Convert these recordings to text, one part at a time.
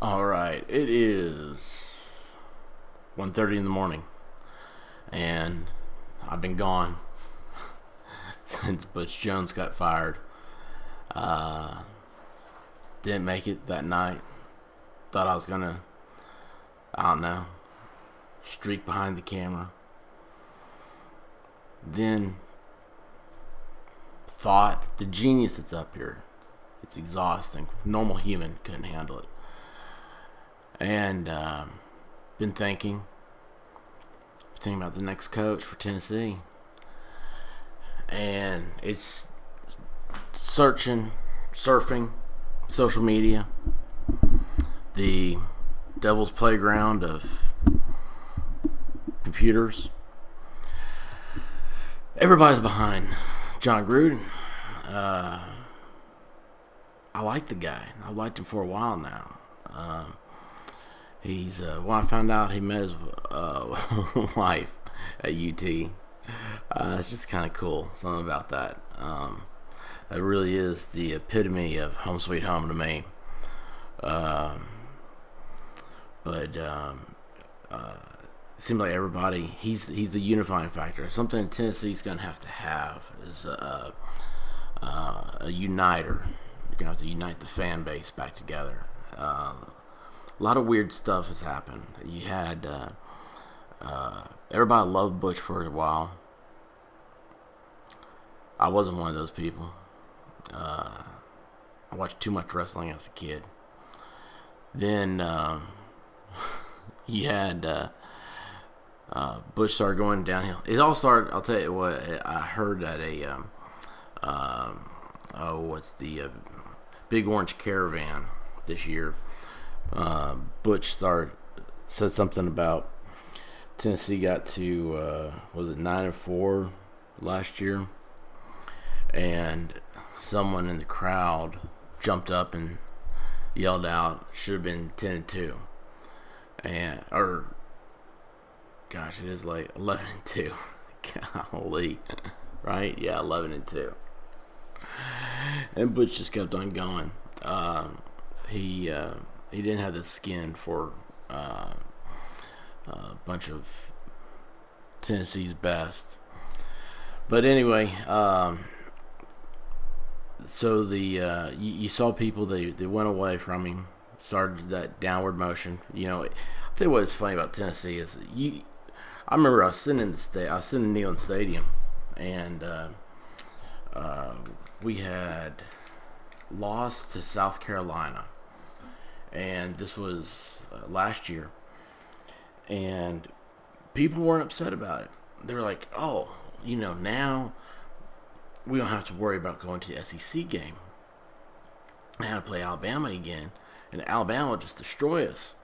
All right, it is 1:30 in the morning, and I've been gone since Butch Jones got fired. Uh, didn't make it that night. Thought I was gonna, I don't know, streak behind the camera. Then thought the genius that's up here. It's exhausting. Normal human couldn't handle it. And been thinking about the next coach for Tennessee, and it's surfing social media, the devil's playground of computers. Everybody's behind John Gruden. I like the guy. I've liked him for a while now. He's when I found out he met his wife at UT. It's just kind of cool. Something about that. It really is the epitome of home sweet home to me. But it seems like everybody. He's the unifying factor. Something Tennessee's gonna have is a uniter. You're gonna have to unite the fan base back together. A lot of weird stuff has happened. You had everybody loved Butch for a while. I wasn't one of those people. I watched too much wrestling as a kid. Then you had Butch started going downhill. It all started. I'll tell you what. I heard at a what's the Big Orange Caravan this year. Butch said something about Tennessee got to was it 9-4 last year, and someone in the crowd jumped up and yelled out should have been 10-2, and gosh, it is like 11-2. Golly, right? Yeah, 11-2. And Butch just kept on going. He didn't have the skin for a bunch of Tennessee's best. But anyway, so you saw people they went away from him, started that downward motion. I'll tell you what's funny about Tennessee is I remember I was sitting in Neyland Stadium, and we had lost to South Carolina. And this was last year. And people weren't upset about it. They were like, oh, now we don't have to worry about going to the SEC game. And how to play Alabama again. And Alabama will just destroy us.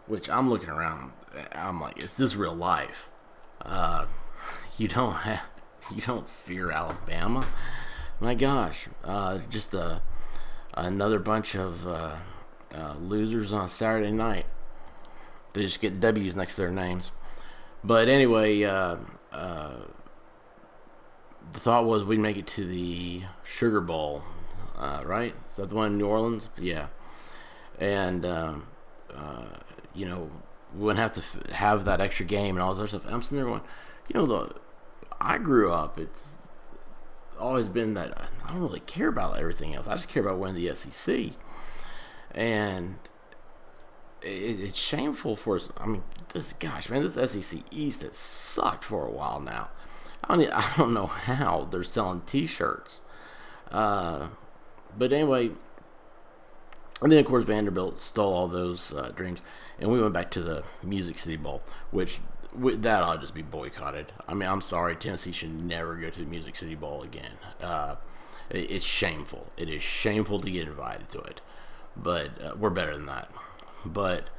Which I'm looking around. I'm like, is this real life? You don't fear Alabama? My gosh. Just another bunch of losers on Saturday night. They just get W's next to their names. But anyway, the thought was we'd make it to the Sugar Bowl, right? Is that the one in New Orleans? Yeah. And we wouldn't have to have that extra game and all this other stuff. I'm sitting there going, I grew up. It's always been that I don't really care about everything else. I just care about winning the SEC. And it's shameful for us. I mean, this SEC East has sucked for a while now. I don't know how they're selling T-shirts. But anyway, and then of course Vanderbilt stole all those dreams, and we went back to the Music City Bowl, which that ought to just be boycotted. I mean, I'm sorry, Tennessee should never go to the Music City Bowl again. It's shameful. It is shameful to get invited to it. But we're better than that. But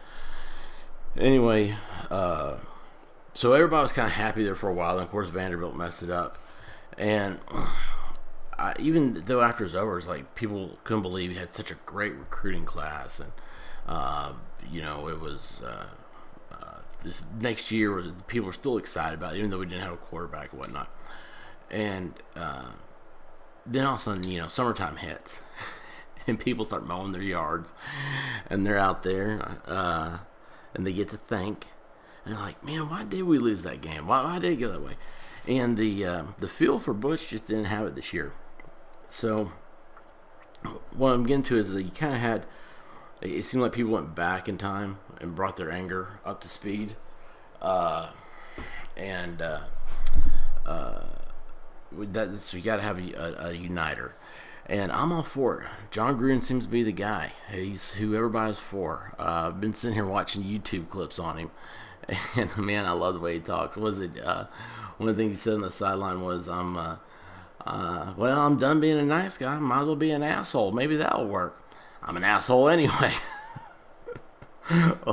anyway, so everybody was kind of happy there for a while. And of course, Vanderbilt messed it up. And even though after it was over, it's like people couldn't believe he had such a great recruiting class. And, it was this next year, people were still excited about it, even though we didn't have a quarterback and whatnot. And then all of a sudden, summertime hits. and people start mowing their yards, and they're out there, and they get to think, and they're like, man, why did we lose that game? Why did it go that way? And the feel for Butch just didn't have it this year. So what I'm getting to is that you kind of had, it seemed like people went back in time and brought their anger up to speed, and so you got to have a uniter. And I'm all for it. John Gruden seems to be the guy. He's who everybody's for. I've been sitting here watching YouTube clips on him, and man, I love the way he talks. One of the things he said on the sideline was, well, I'm done being a nice guy. Might as well be an asshole. Maybe that'll work. I'm an asshole anyway.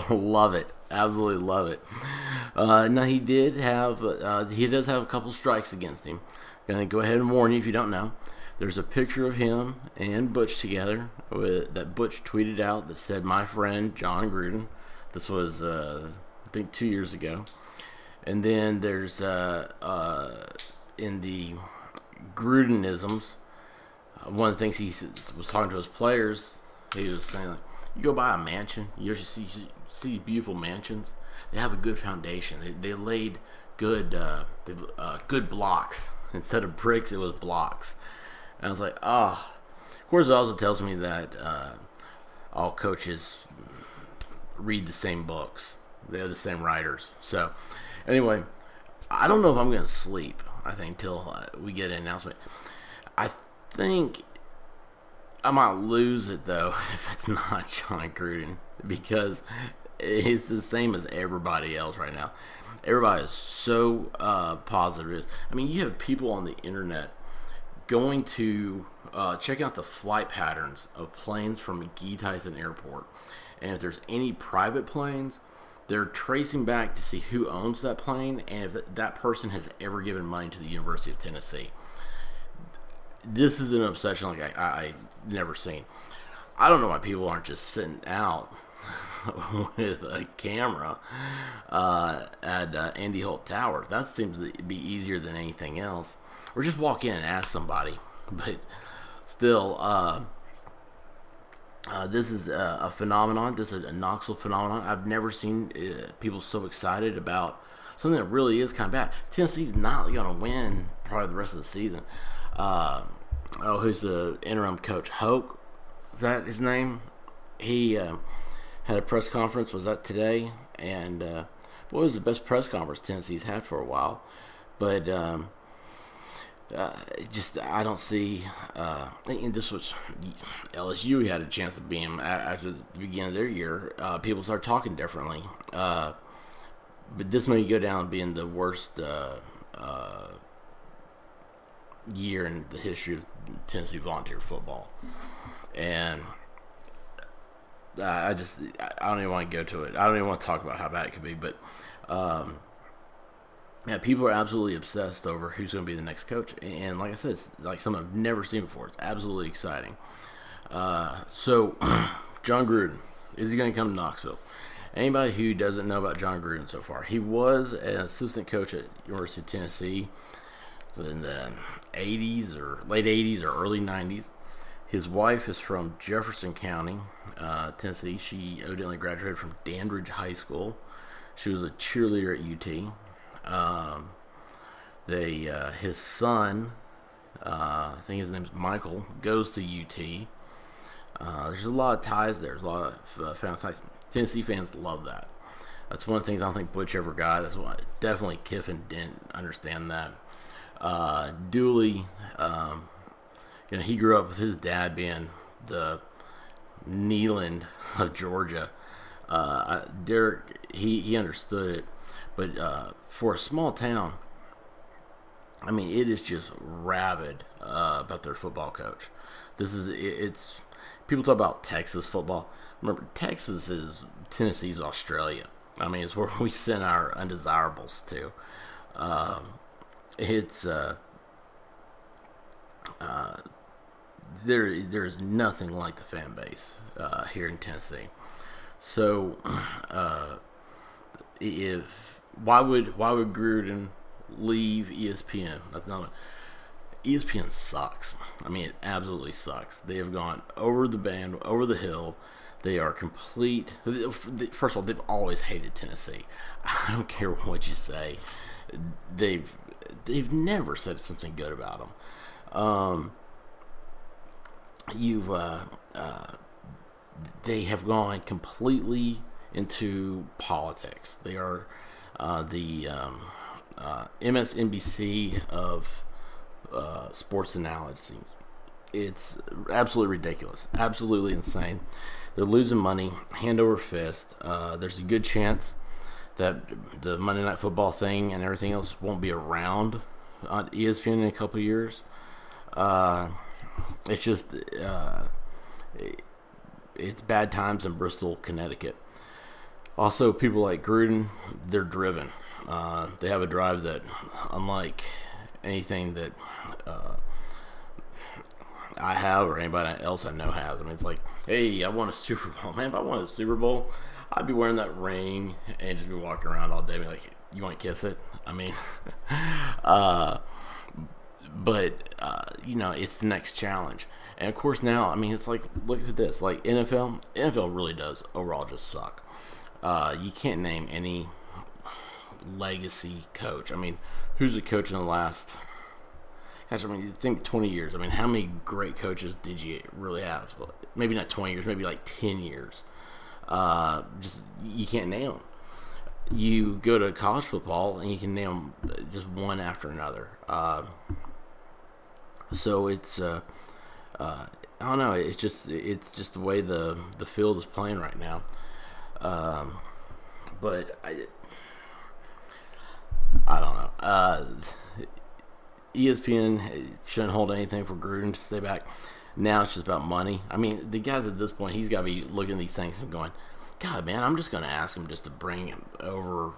Love it. Absolutely love it. Now, he does have a couple strikes against him. Gonna go ahead and warn you if you don't know. There's a picture of him and Butch together that Butch tweeted out that said, "My friend John Gruden." This was, I think, 2 years ago. And then there's in the Grudenisms, one of the things he was talking to his players, he was saying, like, you go buy a mansion, you see beautiful mansions. They have a good foundation. They laid good blocks. Instead of bricks, it was blocks. And I was like, oh. Of course, it also tells me that all coaches read the same books. They have the same writers. So, anyway, I don't know if I'm going to sleep, I think, till we get an announcement. I think I might lose it, though, if it's not John Gruden, because it's the same as everybody else right now. Everybody is so positive. I mean, you have people on the internet going to check out the flight patterns of planes from McGee Tyson Airport. And if there's any private planes, they're tracing back to see who owns that plane and if that person has ever given money to the University of Tennessee. This is an obsession like I never seen. I don't know why people aren't just sitting out with a camera at Andy Holt Tower. That seems to be easier than anything else. Or just walk in and ask somebody. But still, this is a phenomenon. This is a Knoxville phenomenon. I've never seen people so excited about something that really is kind of bad. Tennessee's not going to win probably the rest of the season. Who's the interim coach? Hoke, is that his name? He had a press conference. Was that today? And what was the best press conference Tennessee's had for a while? But I don't see. And this was LSU had a chance to beat him after the beginning of their year. People start talking differently. But this may go down being the worst year in the history of Tennessee volunteer football. And I don't even want to go to it. I don't even want to talk about how bad it could be. But yeah, people are absolutely obsessed over who's going to be the next coach. And like I said, it's like something I've never seen before. It's absolutely exciting. So, John Gruden, is he going to come to Knoxville? Anybody who doesn't know about John Gruden so far, he was an assistant coach at University of Tennessee in the 80s or late 80s or early 90s. His wife is from Jefferson County, Tennessee. She evidently graduated from Dandridge High School. She was a cheerleader at UT. His son, I think his name's Michael, goes to UT. There's a lot of ties there. There's a lot of family ties. Tennessee fans love that. That's one of the things I don't think Butch ever got. That's why definitely Kiffin didn't understand that. Dooley, he grew up with his dad being the Neyland of Georgia. Derek, he understood it. But for a small town, I mean, it is just rabid about their football coach. It's people talk about Texas football. Remember, Texas is Tennessee's Australia. I mean, it's where we send our undesirables to. There is nothing like the fan base here in Tennessee. So, why would Gruden leave ESPN? That's not. ESPN sucks. I mean, it absolutely sucks. They have gone over the hill. They are complete. First of all, they've always hated Tennessee. I don't care what you say. They've never said something good about them. They have gone completely into politics. They are the MSNBC of sports analysis. It's absolutely ridiculous, absolutely insane. They're losing money hand over fist. There's a good chance that the Monday Night Football thing and everything else won't be around on ESPN in a couple of years. It's just it's bad times in Bristol, Connecticut. Also, people like Gruden, they're driven. They have a drive that, unlike anything that I have or anybody else I know has. I mean, it's like, hey, I won a Super Bowl. Man, if I won a Super Bowl, I'd be wearing that ring and just be walking around all day and be like, you want to kiss it? I mean, it's the next challenge. And of course now, I mean, it's like, look at this. Like NFL really does overall just suck. You can't name any legacy coach. I mean, who's a coach in the last... Gosh, I mean, you think 20 years. I mean, how many great coaches did you really have? Well, maybe not 20 years, maybe like 10 years. You can't name them. You go to college football and you can name them just one after another. So it's, I don't know. It's just the way the field is playing right now. But I don't know. ESPN shouldn't hold anything for Gruden to stay back. Now it's just about money. I mean, the guys at this point, he's got to be looking at these things and going, God, man, I'm just going to ask him just to bring over,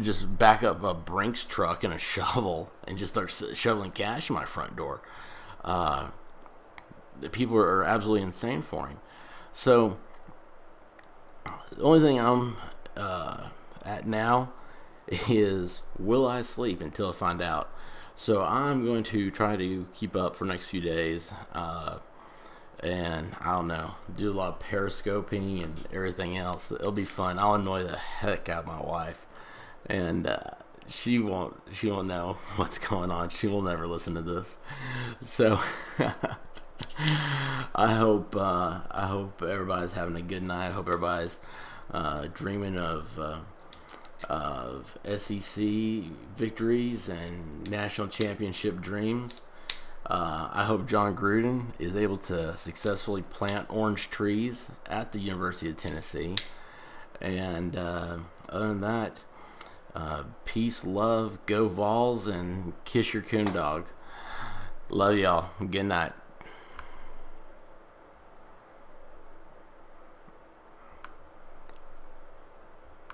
just back up a Brinks truck and a shovel and just start shoveling cash in my front door. The people are absolutely insane for him. So the only thing I'm at now is, will I sleep until I find out? So I'm going to try to keep up for the next few days, and I don't know, do a lot of periscoping and everything else. It'll be fun. I'll annoy the heck out of my wife, and she won't know what's going on. She will never listen to this. So I hope everybody's having a good night. I hope everybody's dreaming of SEC victories and national championship dreams. I hope John Gruden is able to successfully plant orange trees at the University of Tennessee. And other than that, peace, love, go Vols, and kiss your coon dog. Love y'all. Good night.